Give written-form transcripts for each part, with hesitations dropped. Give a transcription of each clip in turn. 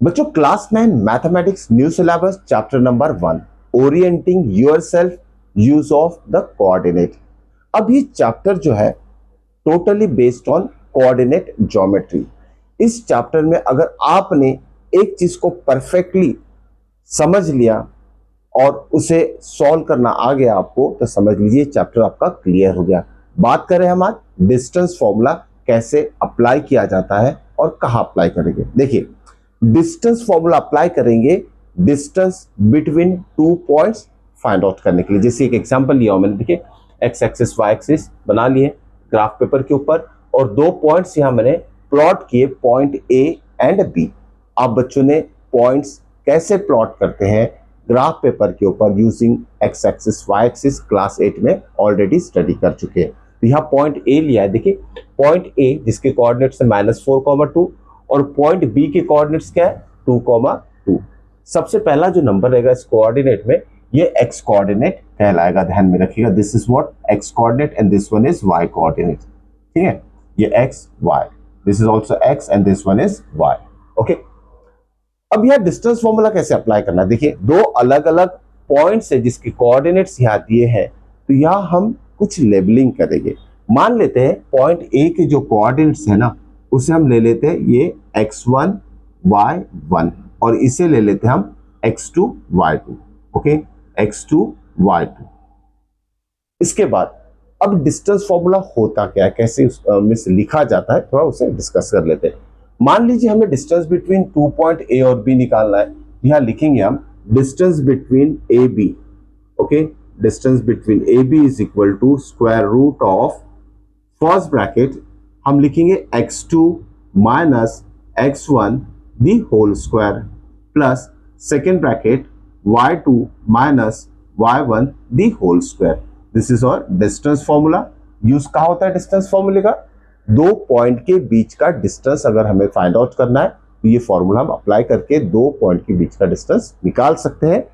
बच्चों class 9 mathematics new syllabus chapter number 1 orienting yourself use of the coordinate. अब ये chapter जो है totally based on coordinate geometry. इस चैप्टर में अगर आपने एक चीज को परफेक्टली समझ लिया और उसे सॉल्व करना आ गया आपको, तो समझ लीजिए चैप्टर आपका क्लियर हो गया। बात करें हम आज डिस्टेंस फॉर्मूला कैसे अप्लाई किया जाता है और कहां अप्लाई करेंगे। देखिए डिस्टेंस फॉर्मूला अप्लाई करेंगे distance between two points find out करने के लिए। जैसे एक एग्जांपल लिया मैंने, देखिए एक्स एक्सिस वाई एक्सिस बना लिए ग्राफ पेपर के ऊपर और दो पॉइंट्स यहां मैंने प्लॉट किए, पॉइंट ए एंड बी। आप बच्चों ने पॉइंट्स कैसे प्लॉट करते हैं ग्राफ पेपर के ऊपर using X axis Y axis class 8 में ऑलरेडी स्टडी कर चुके हैं। तो यहाँ पॉइंट ए लिया है, देखिए पॉइंट ए जिसके कोऑर्डिनेट्स है -4,2 और पॉइंट बी के कोऑर्डिनेट्स क्या है 2,2। सबसे पहला जो नंबर रहेगा इस कोऑर्डिनेट में ये एक्स कोऑर्डिनेट कहलाएगा, ध्यान में रखिएगा। This is what X coordinate and this one is Y coordinate. ठीक है, ये X Y, this is also X and this one is Y. Okay, अब यह डिस्टेंस फॉर्मूला कैसे अप्लाई करना, देखिए दो अलग अलग पॉइंट्स है जिसके कोऑर्डिनेट्स यहाँ दिए हैं, तो यहाँ हम कुछ लेबलिंग करेंगे। मान लेते हैं पॉइंट ए के जो कोऑर्डिनेट्स है ना उसे हम ले लेते हैं ये x1 y1 और इसे ले लेते हैं हम x2 y2। Okay, x2 y2। इसके बाद अब डिस्टेंस फॉर्मूला होता क्या है, कैसे में से लिखा जाता है, थोड़ा उसे डिस्कस कर लेते हैं। मान लीजिए हमें डिस्टेंस बिटवीन 2 पॉइंट ए और बी निकालना है, यहां लिखेंगे हम distance between A B. Okay, distance between A B is equal to square root of first bracket हम लिखेंगे x2 minus x1 the whole square plus second bracket y2 minus y1 the whole square. This is our distance formula. Use कहाँ होता है distance फॉर्मूले का, दो point के बीच का डिस्टेंस अगर हमें फाइंड आउट करना है तो ये फॉर्मूला हम अप्लाई करके दो पॉइंट के बीच का डिस्टेंस निकाल सकते हैं।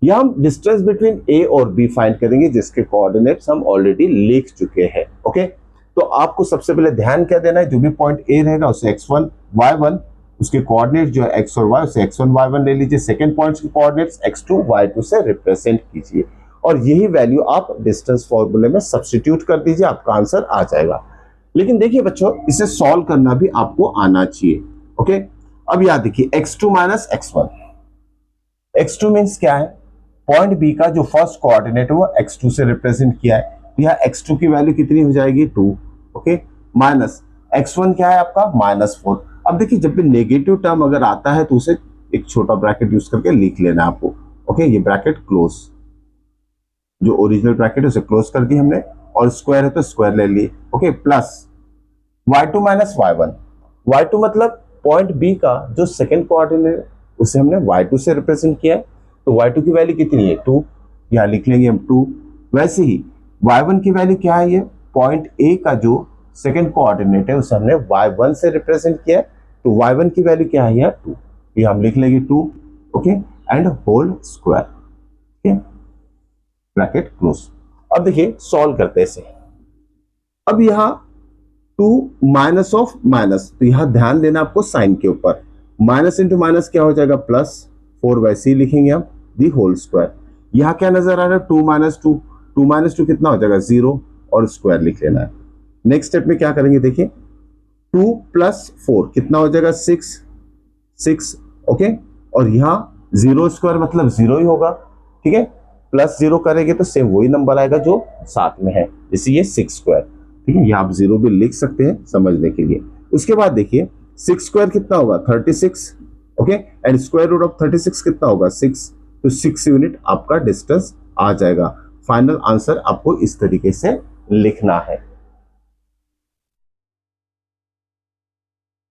या हम डिस्टेंस बिटवीन ए और बी फाइंड करेंगे जिसके कोऑर्डिनेट्स हम ऑलरेडी लिख चुके हैं। ओके, तो आपको सबसे पहले ध्यान क्या देना है, जो भी पॉइंट ए रहेगा उसे x1 y1, उसके कोऑर्डिनेट जो है x और y उसे x1 y1 ले लीजिए, सेकंड पॉइंट्स के कोऑर्डिनेट्स x2 y2 से रिप्रेजेंट कीजिए और यही वैल्यू आप डिस्टेंस फॉर्मूले में सब्स्टिट्यूट कर दीजिए, आपका आंसर आ जाएगा। लेकिन देखिए बच्चों इसे सॉल्व करना भी आपको आना चाहिए। ओके, अब याद देखिए x2 minus x1, x2 means क्या है, पॉइंट बी का जो फर्स्ट कोऑर्डिनेट है वो x2 से रिप्रेजेंट किया है, यहाँ x2 की वैल्यू कितनी हो जाएगी 2। ओके, माइनस x1 क्या है आपका -4। अब देखिए जब भी नेगेटिव टर्म अगर आता है तो उसे एक छोटा ब्रैकेट यूज करके लिख लेना आपको। ओके, ये ब्रैकेट क्लोज, जो ओरिजिनल ब्रैकेट है उसे क्लोज कर दी हमने और स्क्वायर है तो स्क्वायर ले लिए। Okay, plus y2 minus y1, y2 मतलब पॉइंट बी का जो सेकेंड कोऑर्डिनेट उसे हमने y2 से रिप्रेजेंट किया है, तो y2 की वैल्यू कितनी है 2, यहाँ लिख लेंगे हम 2। वैसे ही y1 की वैल्यू क्या है, ये पॉइंट ए का जो सेकंड कोऑर्डिनेट है उसे हमने y1 से रिप्रेजेंट किया है, तो y1 की वैल्यू क्या है यहाँ 2, ये हम लिख लेंगे 2। Okay, and whole square. ठीक है, ब्रैकेट क्लोज। अब देखिए सॉल्व करते हैं इसे। अब यहाँ 2 माइनस ऑफ माइनस, तो यहाँ ध्यान देना आपको साइन के ऊपर, माइनस इंटू माइनस क्या हो जाएगा +4, वैसे ही लिखेंगे हम दी होल स्क्वायर। यहाँ क्या नजर आ रहा है 2 माइनस 2, 2 माइनस 2 कितना हो जाएगा 0 और स्क्वायर लिख लेना है। नेक्स्ट स्टेप में क्या करेंगे, देखिए 2 + 4 कितना हो जाएगा 6। ओके, और यहाँ 0 स्क्वायर मतलब 0 ही होगा। ठीक है, +0 करेंगे तो सेम वही नंबर आएगा जो साथ में है, जैसे ये 6 स्क्वायर। ठीक है, यहाँ आप 0 भी लिख सकते हैं समझने के लिए। उसके बाद देखिए 6 स्क्वायर कितना होगा 36। Okay, and square root of 36 कितना होगा 6, तो 6 यूनिट आपका डिस्टेंस आ जाएगा। फाइनल आंसर आपको इस तरीके से लिखना है।